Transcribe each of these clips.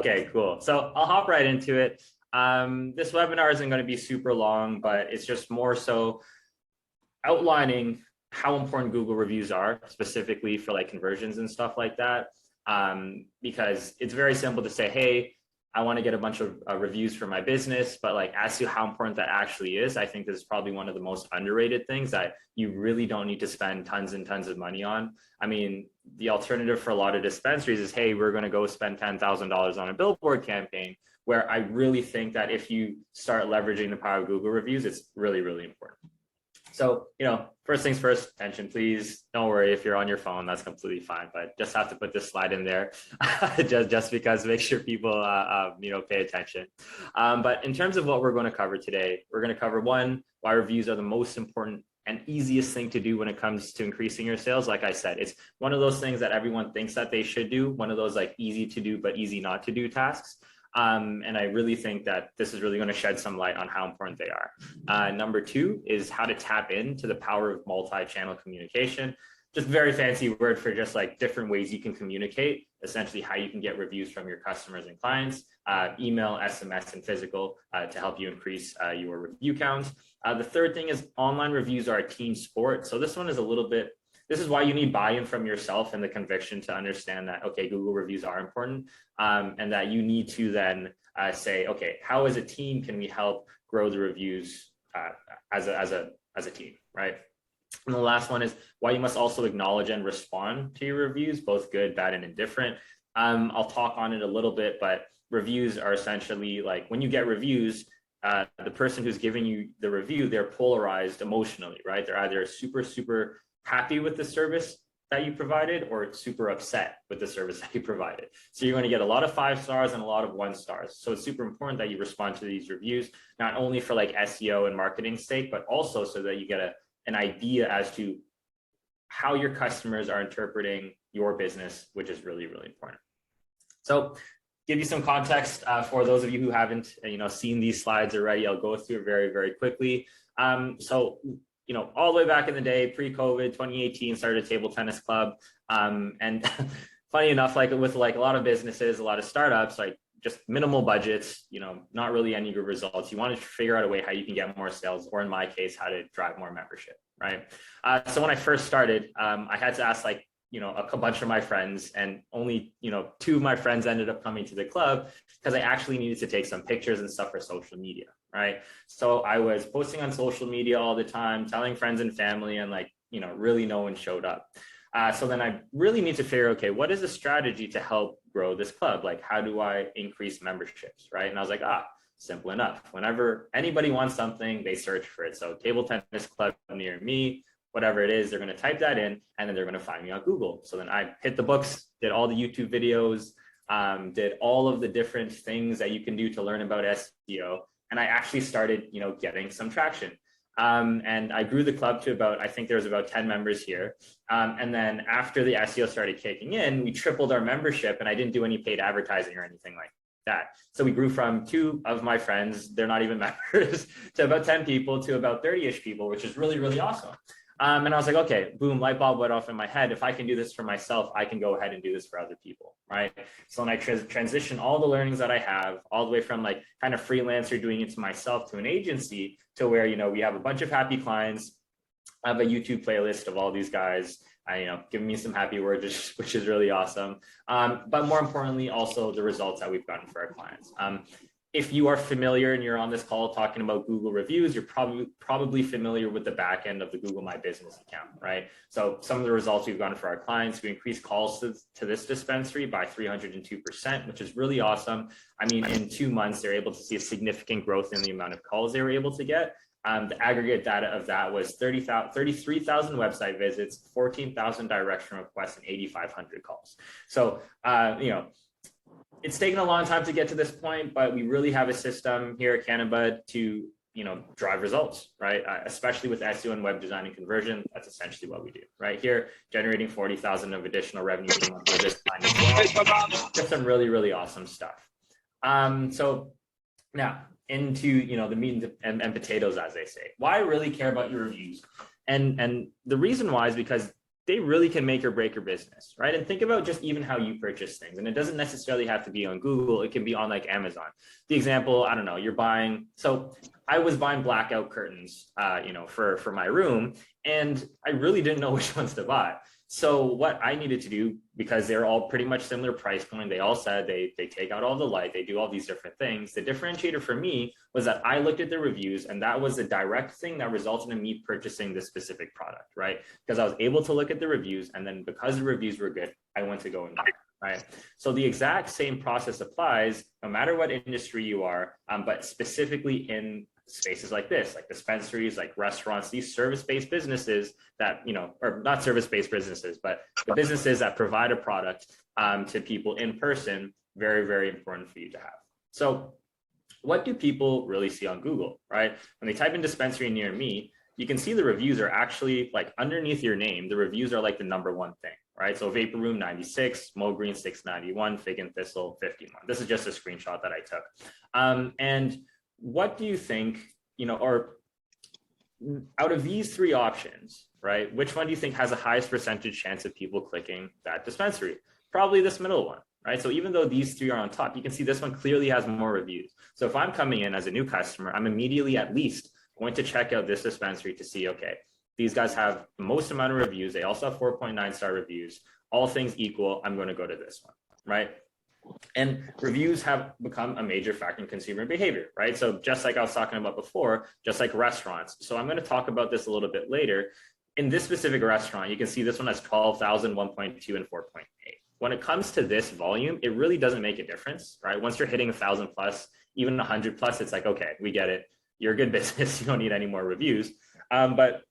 Okay, cool. So I'll hop right into it. This webinar isn't going to be super long, but it's just more so outlining how important Google reviews are, specifically for like conversions and stuff like that. Because it's very simple to say, hey, I want to get a bunch of reviews for my business, but like as to how important that actually is, I think this is probably one of the most underrated things that you really don't need to spend tons and tons of money on. I mean, the alternative for a lot of dispensaries is, hey, we're going to go spend $10,000 on a billboard campaign, where I really think that if you start leveraging the power of Google reviews, it's really, really important. So, first things first, attention, please. Don't worry if you're on your phone, that's completely fine, but just have to put this slide in there just because make sure people, pay attention. But in terms of what we're going to cover today, we're going to cover one, why reviews are the most important and easiest thing to do when it comes to increasing your sales. Like I said, it's one of those things that everyone thinks that they should do, one of those like easy to do, but easy not to do tasks. And I really think that this is really going to shed some light on how important they are. Number two is how to tap into the power of multi-channel communication. Just very fancy word for just like different ways you can communicate, essentially how you can get reviews from your customers and clients, email, SMS, and physical to help you increase your review count. The third thing is online reviews are a team sport. So this one is this is why you need buy-in from yourself and the conviction to understand that, okay, Google reviews are important, and that you need to then say, okay, how as a team can we help grow the reviews as a team, right? And the last one is why you must also acknowledge and respond to your reviews, both good, bad, and indifferent. I'll talk on it a little bit, but reviews are essentially like when you get reviews, the person who's giving you the review, they're polarized emotionally, right? They're either super happy with the service that you provided or super upset with the service that you provided. So you're going to get a lot of 5 stars and a lot of 1 stars. So it's super important that you respond to these reviews, not only for like SEO and marketing sake, but also so that you get an idea as to how your customers are interpreting your business, which is really, really important. So give you some context for those of you who haven't seen these slides already. I'll go through it very, very quickly. All the way back in the day, pre-COVID, 2018, started a table tennis club. And funny enough, like with like a lot of businesses, a lot of startups, like just minimal budgets, not really any good results. You want to figure out a way how you can get more sales, or in my case, how to drive more membership, right? So when I first started, I had to ask a bunch of my friends, and only 2 of my friends ended up coming to the club because I actually needed to take some pictures and stuff for social media, right? So I was posting on social media all the time, telling friends and family, and really no one showed up. So then I really need to figure, okay, what is a strategy to help grow this club? Like, how do I increase memberships, right? And I was like, simple enough. Whenever anybody wants something, they search for it. So table tennis club near me, whatever it is, they're going to type that in, and then they're going to find me on Google. So then I hit the books, did all the YouTube videos, did all of the different things that you can do to learn about SEO. And I actually started, getting some traction. And I grew the club to I think there was about 10 members here. And then after the SEO started kicking in, we tripled our membership, and I didn't do any paid advertising or anything like that. So we grew from 2 of my friends, they're not even members, to about 10 people, to about 30-ish people, which is really, really awesome. And I was like, okay, boom, light bulb went off in my head. If I can do this for myself, I can go ahead and do this for other people, right? So when I transition all the learnings that I have, all the way from like kind of freelancer doing it to myself to an agency, to where, we have a bunch of happy clients. I have a YouTube playlist of all these guys, giving me some happy words, which is really awesome. But more importantly, also the results that we've gotten for our clients. If you are familiar and you're on this call talking about Google reviews, you're probably familiar with the back end of the Google My Business account, right? So some of the results we've gotten for our clients, we increased calls to this dispensary by 302%, which is really awesome. I mean, in 2 months, they're able to see a significant growth in the amount of calls they were able to get. The aggregate data of that was 33,000 website visits, 14,000 direction requests, and 8,500 calls. So, it's taken a long time to get to this point, but we really have a system here at Cannabis to, drive results, right? Especially with SEO and web design and conversion. That's essentially what we do right here, generating 40,000 of additional revenue per month with this time as well. Just some really, really awesome stuff. So now into, the meat and potatoes, as they say. Why I really care about your reviews. And the reason why is because they really can make or break your business, right? And think about just even how you purchase things. And it doesn't necessarily have to be on Google. It can be on like Amazon. The example, I don't know, you're buying. So I was buying blackout curtains, for my room, and I really didn't know which ones to buy. So what I needed to do, because they're all pretty much similar price point, they all said they take out all the light, they do all these different things. The differentiator for me was that I looked at the reviews, and that was a direct thing that resulted in me purchasing this specific product, right? Because I was able to look at the reviews, and then because the reviews were good, I went to go and buy it, right? So the exact same process applies no matter what industry you are, but specifically in spaces like this, like dispensaries, like restaurants, these service-based businesses that, or not service-based businesses, but the businesses that provide a product to people in person, very, very important for you to have. So what do people really see on Google, right? When they type in dispensary near me, you can see the reviews are actually like underneath your name. The reviews are like the number one thing, right? So Vapor Room 96, Mo Green 691, Fig and Thistle 51. This is just a screenshot that I took. And what do you think, or out of these three options, right, which one do you think has the highest percentage chance of people clicking that dispensary? Probably this middle one, right? So even though these three are on top, you can see this one clearly has more reviews. So if I'm coming in as a new customer, I'm immediately at least going to check out this dispensary to see, okay, these guys have the most amount of reviews. They also have 4.9 star reviews. All things equal, I'm going to go to this one, right? And reviews have become a major factor in consumer behavior, right? So just like I was talking about before, just like restaurants. So I'm going to talk about this a little bit later. In this specific restaurant, you can see this one has 12,000, 1.2, and 4.8. When it comes to this volume, it really doesn't make a difference, right? Once you're hitting 1,000 plus, even 100 plus, it's like, okay, we get it. You're a good business. You don't need any more reviews. But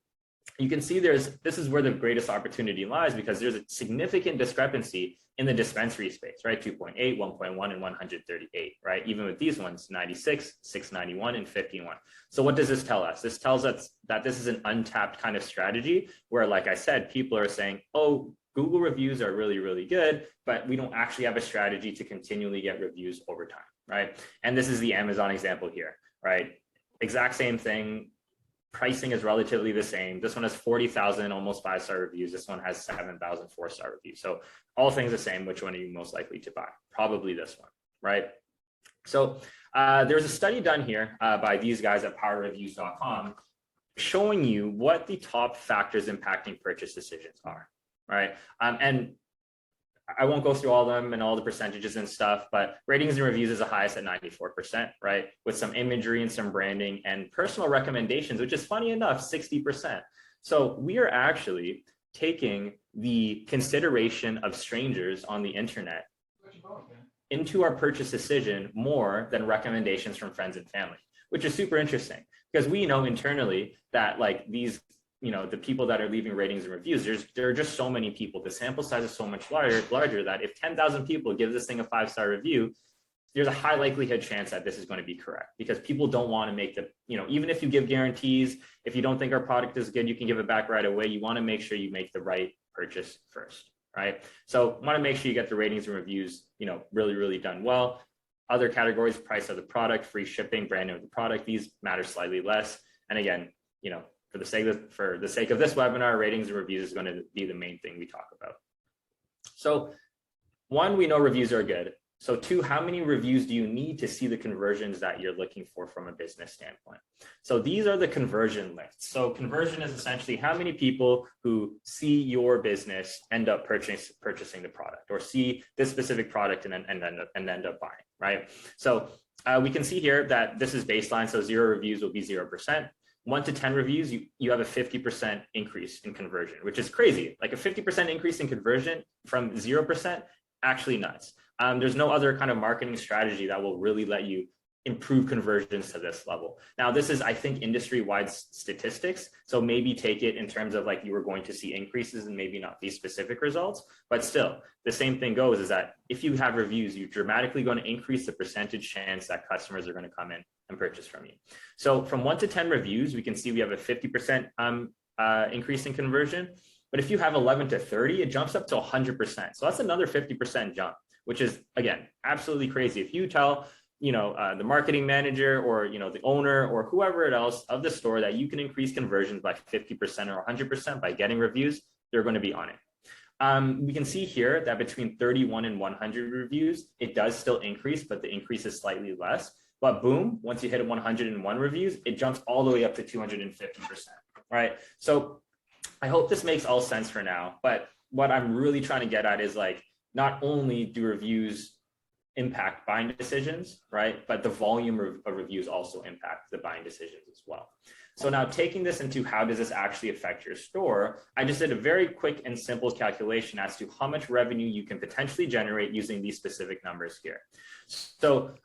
you can see this is where the greatest opportunity lies, because there's a significant discrepancy in the dispensary space, right? 2.8, 1.1, and 138, right? Even with these ones, 96, 691, and 51. So what does this tell us? This tells us that this is an untapped kind of strategy where, like I said, people are saying, oh, Google reviews are really, really good, but we don't actually have a strategy to continually get reviews over time, right? And this is the Amazon example here, right? Exact same thing. Pricing is relatively the same. This one has 40,000 almost 5-star reviews. This one has 7,000 4-star reviews. So all things the same. Which one are you most likely to buy? Probably this one, right? So there's a study done here by these guys at powerreviews.com showing you what the top factors impacting purchase decisions are, right? And I won't go through all of them and all the percentages and stuff, but ratings and reviews is the highest at 94%, right? With some imagery and some branding and personal recommendations, which is funny enough, 60%. So we are actually taking the consideration of strangers on the internet into our purchase decision more than recommendations from friends and family, which is super interesting because we know internally that like these, the people that are leaving ratings and reviews, there are just so many people. The sample size is so much larger that if 10,000 people give this thing a 5-star review, there's a high likelihood chance that this is going to be correct because people don't want to make the, even if you give guarantees, if you don't think our product is good, you can give it back right away. You want to make sure you make the right purchase first, right? So want to make sure you get the ratings and reviews, really, really done well. Other categories, price of the product, free shipping, branding of the product, these matter slightly less. And again, for the sake of this webinar, ratings and reviews is going to be the main thing we talk about. So 1, we know reviews are good. So 2, how many reviews do you need to see the conversions that you're looking for from a business standpoint? So these are the conversion lists. So conversion is essentially how many people who see your business end up purchasing the product or see this specific product and end up buying, right? So we can see here that this is baseline. So 0 reviews will be 0%. 1 to 10 reviews, you have a 50% increase in conversion, which is crazy. Like a 50% increase in conversion from 0%, actually nuts. There's no other kind of marketing strategy that will really let you improve conversions to this level. Now, this is, I think, industry-wide statistics. So maybe take it in terms of like you were going to see increases and maybe not these specific results. But still, the same thing goes is that if you have reviews, you're dramatically going to increase the percentage chance that customers are going to come in and purchase from you. So from 1 to 10 reviews, we can see we have a 50% increase in conversion. But if you have 11 to 30, it jumps up to 100%. So that's another 50% jump, which is, again, absolutely crazy. If you tell the marketing manager or, the owner or whoever else of the store that you can increase conversions by 50% or 100% by getting reviews, they're going to be on it. We can see here that between 31 and 100 reviews, it does still increase, but the increase is slightly less. But boom, once you hit 101 reviews, it jumps all the way up to 250%, right? So I hope this makes all sense for now, but what I'm really trying to get at is like, not only do reviews impact buying decisions, right? But the volume of reviews also impact the buying decisions as well. So now taking this into how does this actually affect your store, I just did a very quick and simple calculation as to how much revenue you can potentially generate using these specific numbers here. So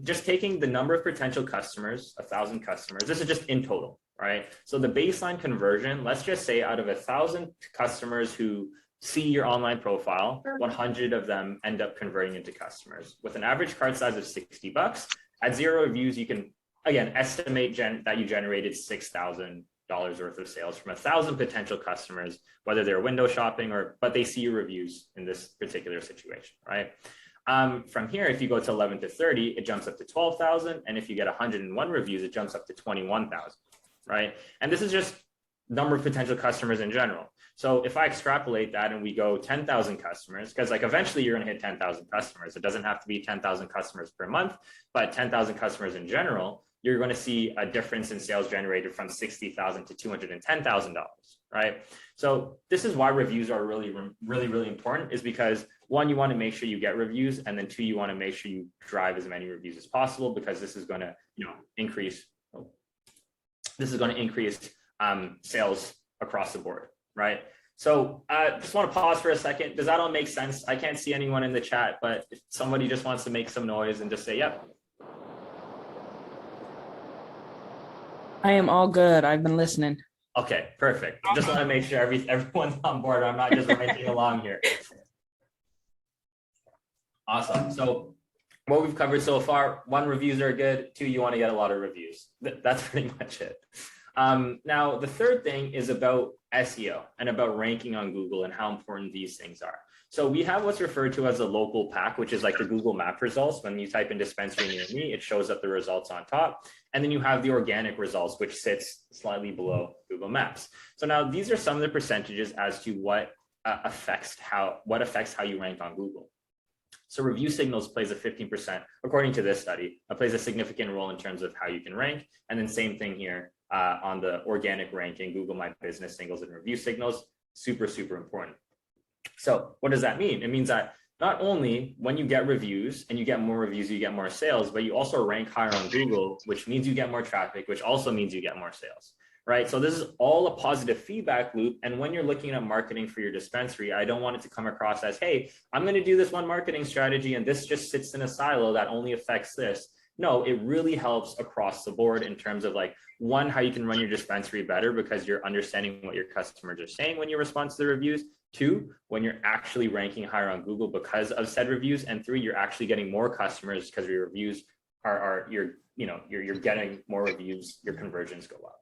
just taking the number of potential customers, 1,000 customers, this is just in total, right? So the baseline conversion, let's just say out of 1,000 customers who see your online profile, 100 of them end up converting into customers. With an average cart size of $60, at 0 reviews, you can, again, estimate that you generated $6,000 worth of sales from 1,000 potential customers, whether they're window shopping but they see your reviews in this particular situation, right? From here, if you go to 11 to 30, it jumps up to 12,000. And if you get 101 reviews, it jumps up to 21,000, right? And this is just number of potential customers in general. So if I extrapolate that and we go 10,000 customers, because like eventually you're going to hit 10,000 customers. It doesn't have to be 10,000 customers per month, but 10,000 customers in general, you're going to see a difference in sales generated from $60,000 to $210,000, right? So this is why reviews are really, really, really important, is because one, you want to make sure you get reviews, and then two, you want to make sure you drive as many reviews as possible, because this is going to, increase. This is going to increase sales across the board, right? So I just want to pause for a second. Does that all make sense? I can't see anyone in the chat, but if somebody just wants to make some noise and just say, yep. I am all good. I've been listening. Okay, perfect. Just want to make sure everyone's on board. I'm not just ranting along here. Awesome. So what we've covered so far, 1, reviews are good. 2, you want to get a lot of reviews. That's pretty much it. Now, the third thing is about SEO and about ranking on Google and how important these things are. So we have what's referred to as a local pack, which is like the Google map results. When you type in dispensary near me, it shows up the results on top. And then you have the organic results, which sits slightly below Google Maps. So now these are some of the percentages as to what affects how you rank on Google. So review signals plays a 15%, according to this study, plays a significant role in terms of how you can rank. And then same thing here on the organic ranking, Google My Business singles and review signals, super, super important. So what does that mean? It means that not only when you get reviews and you get more reviews, you get more sales, but you also rank higher on Google, which means you get more traffic, which also means you get more sales, right? So this is all a positive feedback loop. And when you're looking at marketing for your dispensary, I don't want it to come across as, hey, I'm going to do this one marketing strategy and this just sits in a silo that only affects this. No, it really helps across the board in terms of like, one, how you can run your dispensary better because you're understanding what your customers are saying when you respond to the reviews. 2, when you're actually ranking higher on Google because of said reviews. And 3, you're actually getting more customers because your reviews you're getting more reviews, your conversions go up.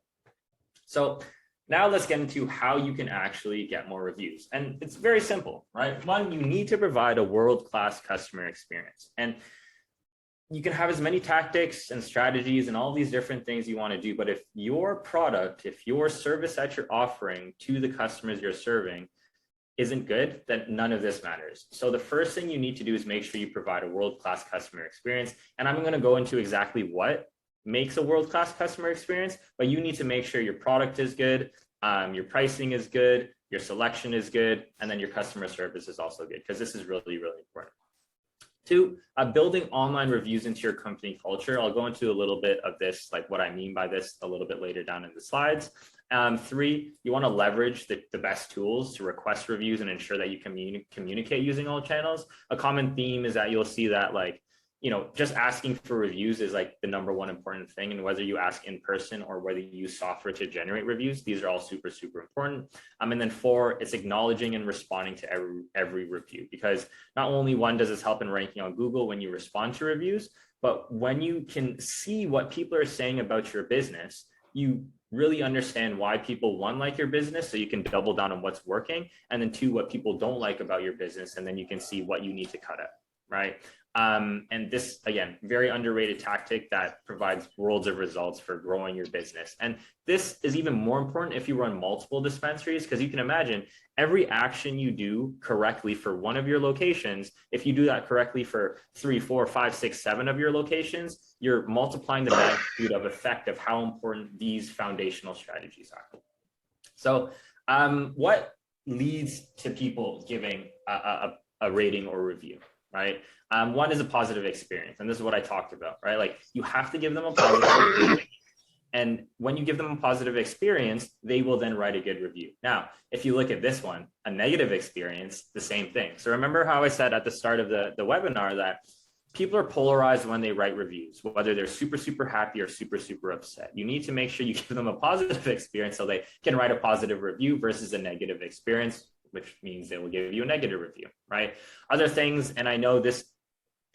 So now let's get into how you can actually get more reviews. And it's very simple, right? 1, you need to provide a world-class customer experience. And you can have as many tactics and strategies and all these different things you want to do. But if your product, if your service that you're offering to the customers you're serving isn't good, then none of this matters. So the first thing you need to do is make sure you provide a world-class customer experience. And I'm going to go into exactly what makes a world-class customer experience, but you need to make sure your product is good, your pricing is good, your selection is good, and then your customer service is also good, because this is really, really important. 2, building online reviews into your company culture. I'll go into a little bit of this, like what I mean by this a little bit later down in the slides. 3, you want to leverage the best tools to request reviews and ensure that you communicate using all channels. A common theme is that you'll see that just asking for reviews is like the #1 important thing. And whether you ask in person or whether you use software to generate reviews, these are all super, super important. And then 4, it's acknowledging and responding to every review, because not only does this help in ranking on Google when you respond to reviews, but when you can see what people are saying about your business, you really understand why people, 1, like your business, so you can double down on what's working, and then 2, what people don't like about your business, and then you can see what you need to cut out. Right. And this, again, very underrated tactic that provides worlds of results for growing your business. And this is even more important if you run multiple dispensaries, because you can imagine every action you do correctly for one of your locations, if you do that correctly for 3, 4, 5, 6, 7 of your locations, you're multiplying the magnitude of effect of how important these foundational strategies are. So what leads to people giving a rating or review, right? One is a positive experience. And this is what I talked about, right? Like you have to give them a positive experience. And when you give them a positive experience, they will then write a good review. Now, if you look at this one, a negative experience, the same thing. So remember how I said at the start of the webinar that people are polarized when they write reviews, whether they're super, super happy or super, super upset. You need to make sure you give them a positive experience so they can write a positive review versus a negative experience, which means they will give you a negative review, right? Other things, and I know this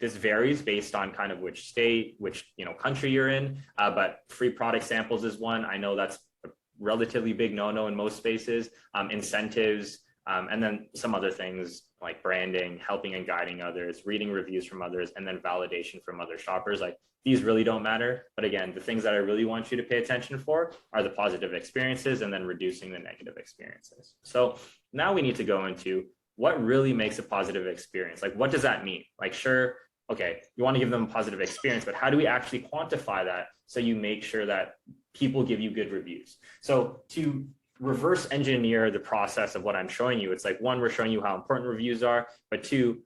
varies based on kind of which state, which country you're in, but free product samples is one. I know that's a relatively big no-no in most spaces. Incentives, and then some other things like branding, helping and guiding others, reading reviews from others, and then validation from other shoppers. Like these really don't matter. But again, the things that I really want you to pay attention for are the positive experiences and then reducing the negative experiences. So now we need to go into what really makes a positive experience. Like, what does that mean? Like, sure, okay, you want to give them a positive experience, but how do we actually quantify that so you make sure that people give you good reviews? So to reverse engineer the process of what I'm showing you, it's like, one, we're showing you how important reviews are, but two,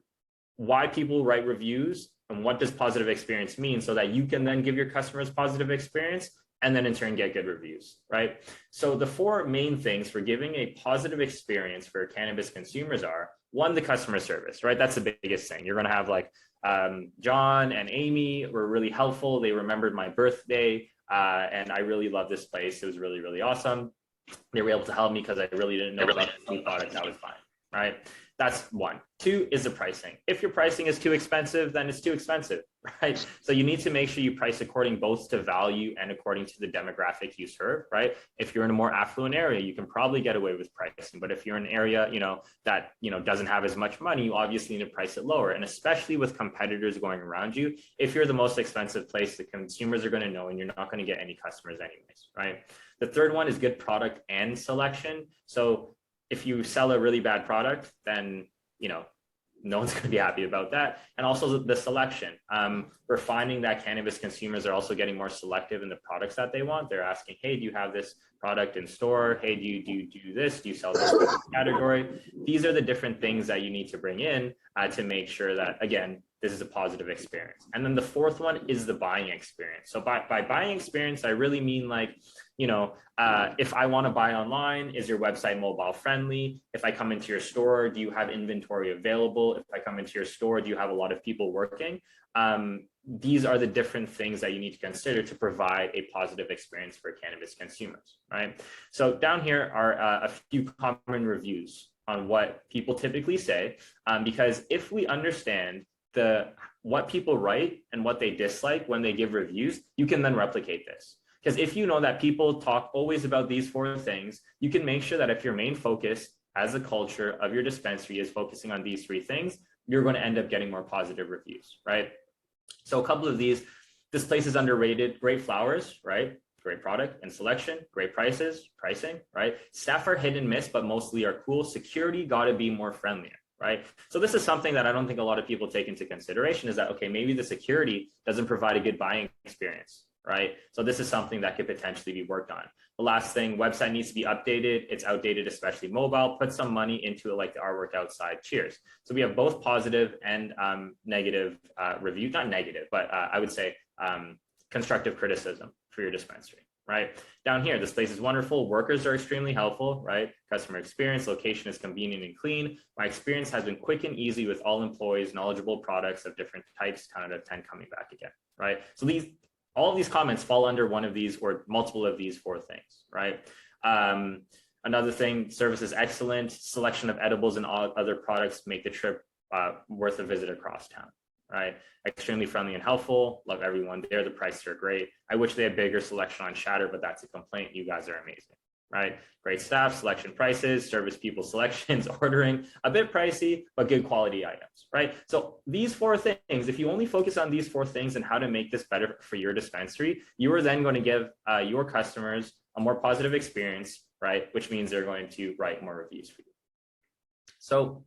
why people write reviews and what does positive experience mean so that you can then give your customers positive experience and then in turn get good reviews, right? So the 4 main things for giving a positive experience for cannabis consumers are, one, the customer service, right? That's the biggest thing. You're going to have like John and Amy were really helpful. They remembered my birthday and I really love this place. It was really, really awesome. They were able to help me because I really didn't know about the new product I was buying, right? That's 1. 2 is the pricing. If your pricing is too expensive, then it's too expensive, right? So you need to make sure you price according both to value and according to the demographic you serve, right? If you're in a more affluent area, you can probably get away with pricing. But if you're in an area, that, doesn't have as much money, you obviously need to price it lower. And especially with competitors going around you, if you're the most expensive place, the consumers are going to know and you're not going to get any customers anyways, right? The third one is good product and selection. So if you sell a really bad product, then, no one's going to be happy about that. And also the selection. We're finding that cannabis consumers are also getting more selective in the products that they want. They're asking, hey, do you have this product in store? Hey, do you do this? Do you sell this category? These are the different things that you need to bring in to make sure that, again, this is a positive experience. And then the 4th one is the buying experience. So by buying experience, I really mean like, if I want to buy online, is your website mobile friendly? If I come into your store, do you have inventory available? If I come into your store, do you have a lot of people working? These are the different things that you need to consider to provide a positive experience for cannabis consumers, right? So down here are a few common reviews on what people typically say, because if we understand what people write and what they dislike when they give reviews, you can then replicate this. Because if you know that people talk always about these 4 things, you can make sure that if your main focus as a culture of your dispensary is focusing on these 3 things, you're going to end up getting more positive reviews, right? So a couple of these, this place is underrated, great flowers, right? Great product and selection, great pricing, right? Staff are hit and miss, but mostly are cool. Security got to be more friendlier, right? So this is something that I don't think a lot of people take into consideration is that, okay, maybe the security doesn't provide a good buying experience, right? So this is something that could potentially be worked on. The last thing, website needs to be updated. It's outdated, especially mobile. Put some money into it like the artwork outside. Cheers. So we have both positive and negative reviews, not negative, but I would say constructive criticism for your dispensary, right? Down here, this place is wonderful. Workers are extremely helpful, right? Customer experience, location is convenient and clean. My experience has been quick and easy with all employees, knowledgeable products of different types, 10 out of 10 coming back again, right? So all of these comments fall under one of these or multiple of these 4 things, right? Another thing, service is excellent. Selection of edibles and all other products make the trip worth a visit across town, right? Extremely friendly and helpful. Love everyone there. The prices are great. I wish they had bigger selection on shatter, but that's a complaint. You guys are amazing, right? Great staff, selection prices, service people selections, ordering, a bit pricey, but good quality items, right? So these four things, if you only focus on these four things and how to make this better for your dispensary, you are then going to give your customers a more positive experience, right? Which means they're going to write more reviews for you. So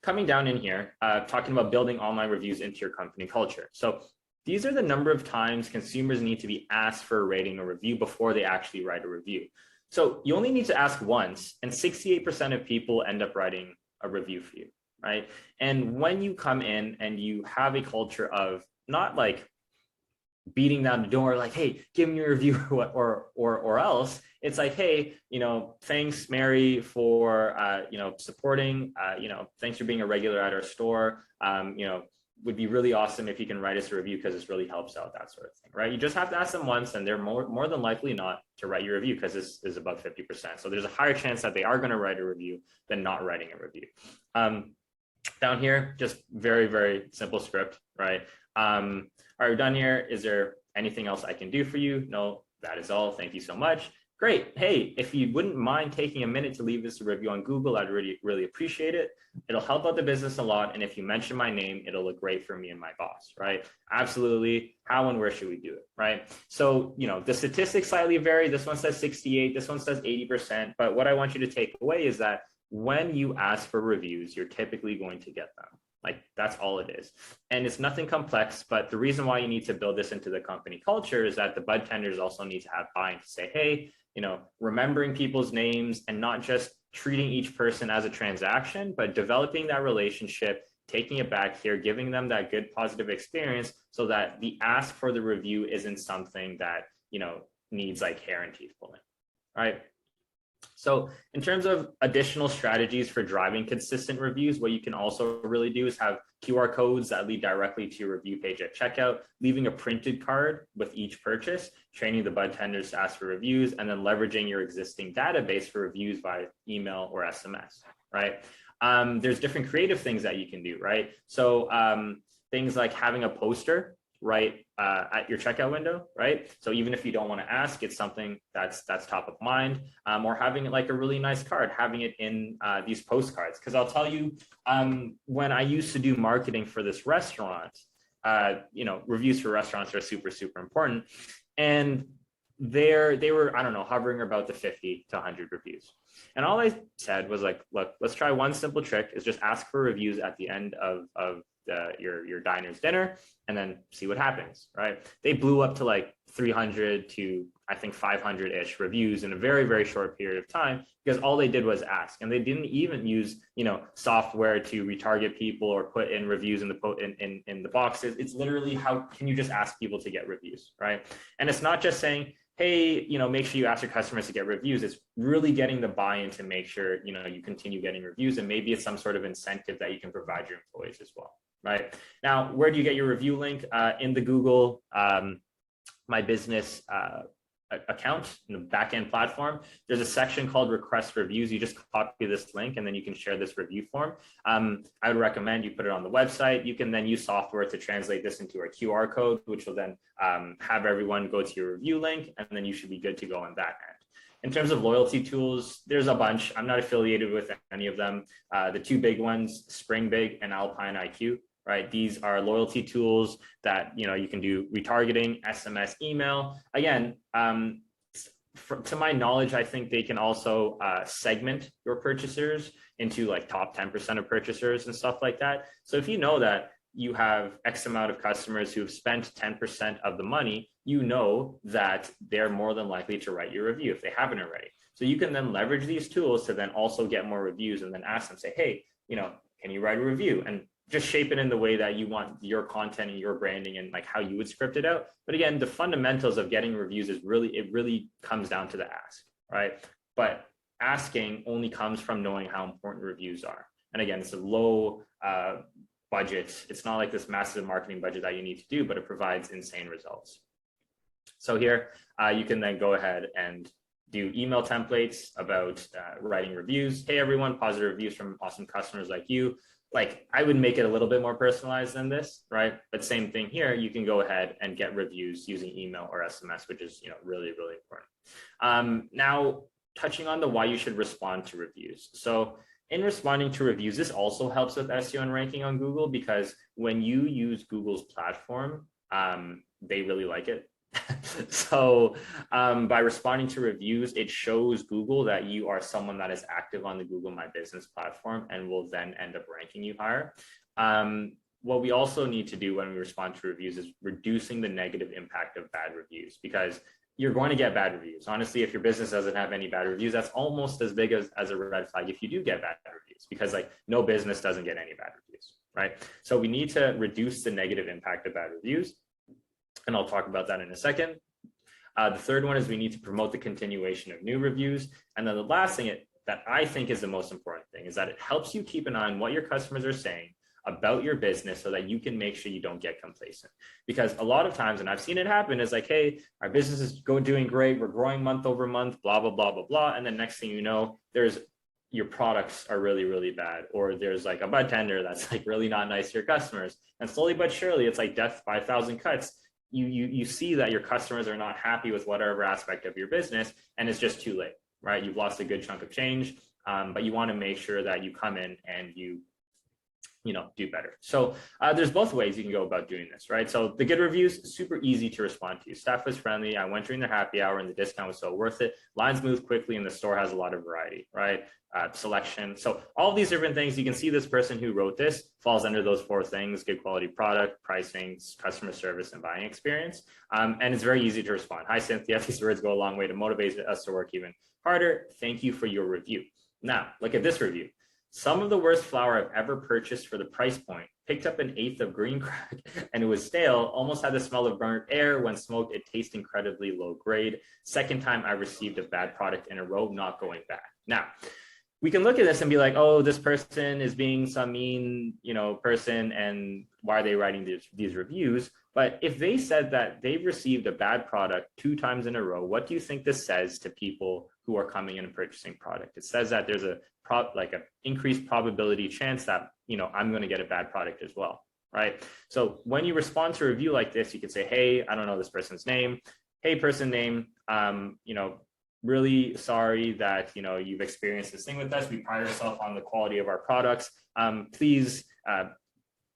coming down in here, talking about building online reviews into your company culture. So these are the number of times consumers need to be asked for a rating or review before they actually write a review. So you only need to ask once, and 68% of people end up writing a review for you, right? And when you come in and you have a culture of not like beating down the door, like, hey, give me a review or else, it's like, hey, thanks, Mary, for supporting, thanks for being a regular at our store. Would be really awesome if you can write us a review because this really helps out, that sort of thing, right? You just have to ask them once and they're more than likely not to write your review because this is above 50%. So there's a higher chance that they are going to write a review than not writing a review. Down here, just very, very simple script, right? All right, we're done here. Is there anything else I can do for you? No, that is all. Thank you so much. Great. Hey, if you wouldn't mind taking a minute to leave us a review on Google, I'd really appreciate it. It'll help out the business a lot. And if you mention my name, it'll look great for me and my boss, right? Absolutely. How and where should we do it, right? So, the statistics slightly vary. This one says 68, this one says 80%. But what I want you to take away is that when you ask for reviews, you're typically going to get them. Like, that's all it is. And it's nothing complex, but the reason why you need to build this into the company culture is that the bud tenders also need to have buy-in to say, hey, remembering people's names and not just treating each person as a transaction, but developing that relationship, taking it back here, giving them that good positive experience so that the ask for the review isn't something that, needs like hair and teeth pulling, right? So in terms of additional strategies for driving consistent reviews, what you can also really do is have QR codes that lead directly to your review page at checkout, leaving a printed card with each purchase, training the bud tenders to ask for reviews, and then leveraging your existing database for reviews via email or SMS, right? There's different creative things that you can do, right? So things like having a poster right at your checkout window, right? So even if you don't want to ask, it's something that's top of mind, or having it like a really nice card, having it in these postcards. Because I'll tell you, when I used to do marketing for this restaurant, reviews for restaurants are super, super important. And they were, I don't know, hovering about the 50 to 100 reviews. And all I said was like, look, let's try one simple trick, is just ask for reviews at the end of your diner's dinner and then see what happens, right? They blew up to like 300 to I think 500-ish reviews in a very, very short period of time because all they did was ask, and they didn't even use software to retarget people or put in reviews in the boxes. It's literally, how can you just ask people to get reviews, right? And it's not just saying, hey, make sure you ask your customers to get reviews. It's really getting the buy-in to make sure, you continue getting reviews, and maybe it's some sort of incentive that you can provide your employees as well, right? Now, where do you get your review link? In the Google My Business account in the backend platform, there's a section called request reviews. You just copy this link and then you can share this review form. I would recommend you put it on the website. You can then use software to translate this into a QR code, which will then have everyone go to your review link, and then you should be good to go on that end. In terms of loyalty tools, there's a bunch. I'm not affiliated with any of them. The two big ones, Spring Big and Alpine IQ. Right, these are loyalty tools that you can do retargeting, SMS, email. Again, to my knowledge, I think they can also segment your purchasers into like top 10% of purchasers and stuff like that. So if you know that you have X amount of customers who have spent 10% of the money, you know that they're more than likely to write your review if they haven't already. So you can then leverage these tools to then also get more reviews and then ask them, say, hey, can you write a review? And just shape it in the way that you want your content and your branding and like how you would script it out. But again, the fundamentals of getting reviews it really comes down to the ask, right? But asking only comes from knowing how important reviews are. And again, it's a low budget. It's not like this massive marketing budget that you need to do, but it provides insane results. So here you can then go ahead and do email templates about writing reviews. Hey, everyone, positive reviews from awesome customers like you. Like, I would make it a little bit more personalized than this, right? But same thing here, you can go ahead and get reviews using email or SMS, which is, really, really important. Now, touching on the why you should respond to reviews. So in responding to reviews, this also helps with SEO and ranking on Google, because when you use Google's platform, they really like it. So by responding to reviews, it shows Google that you are someone that is active on the Google My Business platform, and will then end up ranking you higher. What we also need to do when we respond to reviews is reducing the negative impact of bad reviews, because you're going to get bad reviews. Honestly, if your business doesn't have any bad reviews, that's almost as big as a red flag if you do get bad reviews, because like no business doesn't get any bad reviews, right? So we need to reduce the negative impact of bad reviews, and I'll talk about that in a second. The third one is we need to promote the continuation of new reviews. And then the last thing that I think is the most important thing is that it helps you keep an eye on what your customers are saying about your business, so that you can make sure you don't get complacent. Because a lot of times, and I've seen it happen, is like, hey, our business is doing great, we're growing month over month, blah, blah, blah, blah, blah. And then next thing you know, your products are really, really bad, or there's like a bud tender that's like really not nice to your customers. And slowly but surely, it's like death by 1,000 cuts. You see that your customers are not happy with whatever aspect of your business, and it's just too late, right? You've lost a good chunk of change, but you want to make sure that you come in and you do better. So there's both ways you can go about doing this, right? So the good reviews, super easy to respond to. Staff was friendly. I went during their happy hour and the discount was so worth it. Lines move quickly and the store has a lot of variety, right? Selection. So all these different things, you can see this person who wrote this falls under those 4 things: good quality product, pricing, customer service, and buying experience. And it's very easy to respond. Hi, Cynthia. These words go a long way to motivate us to work even harder. Thank you for your review. Now, look at this review. Some of the worst flour I've ever purchased for the price point. Picked up an 1/8 of green crack and it was stale. Almost had the smell of burnt air. When smoked, it tastes incredibly low grade. Second time I received a bad product in a row, not going back. Now, we can look at this and be like, oh, this person is being some mean, person, and why are they writing these reviews? But if they said that they've received a bad product 2 times in a row, what do you think this says to people who are coming in and purchasing product? It says that there's an increased probability chance that, I'm going to get a bad product as well, right? So when you respond to a review like this, you could say, hey, I don't know this person's name. Hey, person name, really sorry that, you've experienced this thing with us. We pride ourselves on the quality of our products. Please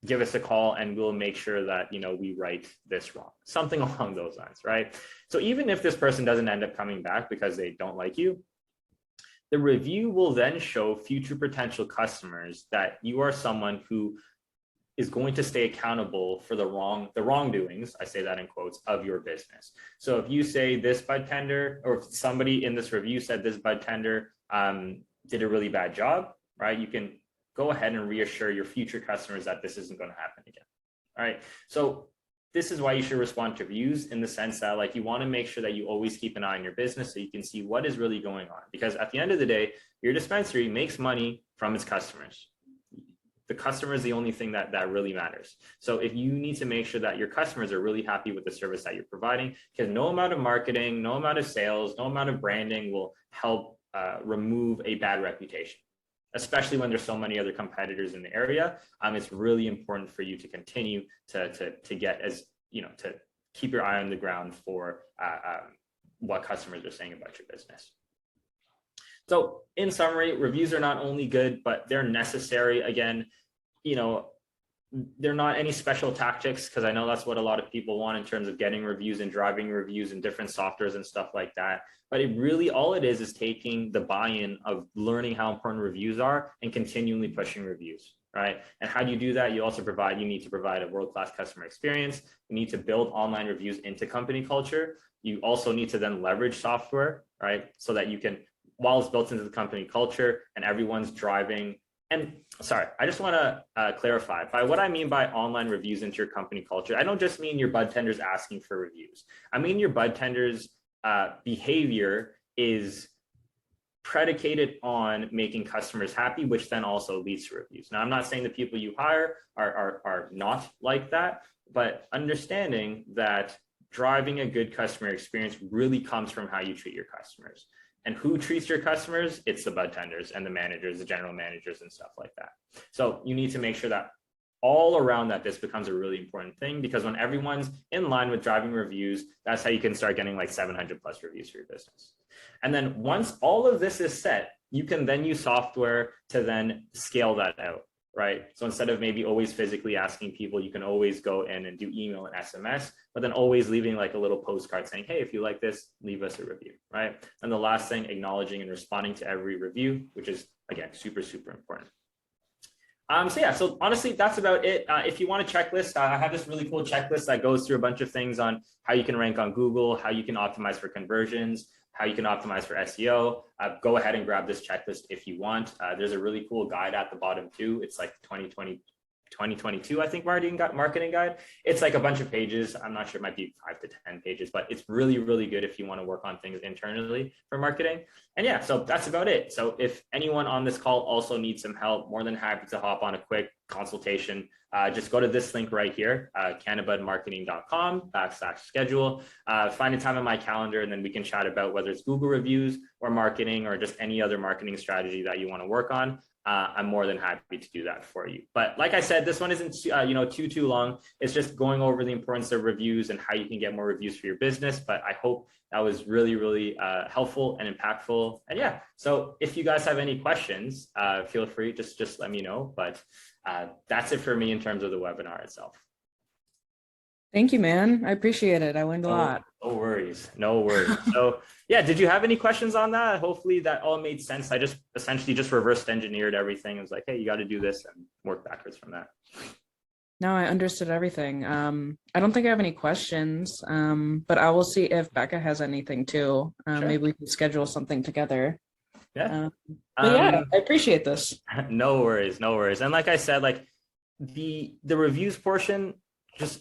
give us a call and we'll make sure that, we write this wrong. Something along those lines, right? So even if this person doesn't end up coming back because they don't like you, the review will then show future potential customers that you are someone who is going to stay accountable for the wrongdoings, I say that in quotes, of your business. So if you say this bud tender, or if somebody in this review said this bud tender did a really bad job, right? You can go ahead and reassure your future customers that this isn't going to happen again. All right. So this is why you should respond to reviews, in the sense that you want to make sure that you always keep an eye on your business so you can see what is really going on. Because at the end of the day, your dispensary makes money from its customers. The customer is the only thing that really matters. So if you need to make sure that your customers are really happy with the service that you're providing, because no amount of marketing, no amount of sales, no amount of branding will help remove a bad reputation, especially when there's so many other competitors in the area. It's really important for you to continue to get to keep your eye on the ground for what customers are saying about your business. So in summary, reviews are not only good, but they're necessary. Again, they're not any special tactics, because I know that's what a lot of people want in terms of getting reviews and driving reviews and different softwares and stuff like that. But it really, all it is taking the buy-in of learning how important reviews are and continually pushing reviews, right? And how do you do that? You need to provide a world-class customer experience. You need to build online reviews into company culture. You also need to then leverage software, right? So that you can, while it's built into the company culture and everyone's driving. And sorry, I just want to clarify by what I mean by online reviews into your company culture. I don't just mean your bud tenders asking for reviews. I mean your bud tenders behavior is predicated on making customers happy, which then also leads to reviews. Now, I'm not saying the people you hire are not like that, but understanding that driving a good customer experience really comes from how you treat your customers. And who treats your customers? It's the bud tenders and the managers, the general managers and stuff like that. So you need to make sure that all around that, this becomes a really important thing, because when everyone's in line with driving reviews, that's how you can start getting like 700 plus reviews for your business. And then once all of this is set, you can then use software to then scale that out, right? So instead of maybe always physically asking people, you can always go in and do email and SMS, but then always leaving like a little postcard saying, hey, if you like this, leave us a review, right? And the last thing, acknowledging and responding to every review, which is, again, super, super important. So honestly, that's about it. If you want a checklist, I have this really cool checklist that goes through a bunch of things on how you can rank on Google, how you can optimize for conversions, how you can optimize for SEO. Go ahead and grab this checklist if you want. There's a really cool guide at the bottom too. It's like 2022, I think, marketing guide. It's like a bunch of pages. I'm not sure, it might be 5 to 10 pages, but it's really, really good if you want to work on things internally for marketing. And yeah, so that's about it. So if anyone on this call also needs some help, more than happy to hop on a quick consultation. Just go to this link right here, cannabismarketing.com/schedule. Find a time on my calendar, and then we can chat about whether it's Google reviews or marketing or just any other marketing strategy that you want to work on. I'm more than happy to do that for you. But like I said, this one isn't too long. It's just going over the importance of reviews and how you can get more reviews for your business. But I hope that was really, really helpful and impactful. And yeah, so if you guys have any questions, feel free, just let me know. But that's it for me in terms of the webinar itself. Thank you, man. I appreciate it. I learned a lot. No worries. No worries. So yeah, did you have any questions on that? Hopefully that all made sense. I just essentially just reversed engineered everything. It was like, hey, you got to do this, and work backwards from that. No, I understood everything. I don't think I have any questions, but I will see if Becca has anything too. Sure. Maybe we can schedule something together. Yeah. But yeah, I appreciate this. No worries. No worries. And like I said, like the reviews portion, just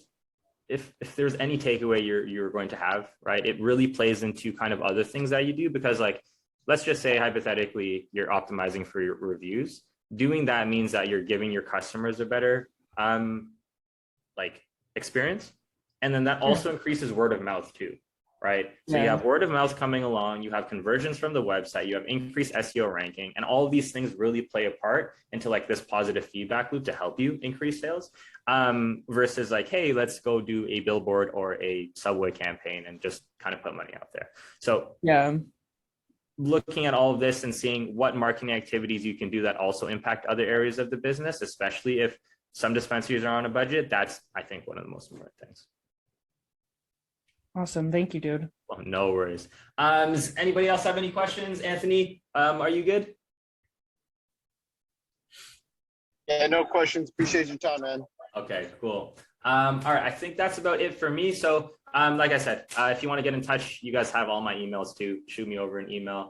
if there's any takeaway you're going to have, right, it really plays into kind of other things that you do, because like, let's just say hypothetically, you're optimizing for your reviews. Doing that means that you're giving your customers a better like experience. And then that also increases word of mouth too, right? So you have word of mouth coming along, you have conversions from the website, you have increased SEO ranking, and all of these things really play a part into like this positive feedback loop to help you increase sales, versus like, hey, let's go do a billboard or a subway campaign and just kind of put money out there. So yeah, looking at all of this and seeing what marketing activities you can do that also impact other areas of the business, especially if some dispensaries are on a budget, that's, I think, one of the most important things. Awesome. Thank you, dude. Well, no worries. Does anybody else have any questions? Anthony, are you good? Yeah, no questions. Appreciate your time, man. Okay, cool. All right, I think that's about it for me. So like I said, if you want to get in touch, you guys have all my emails too. Shoot me over an email.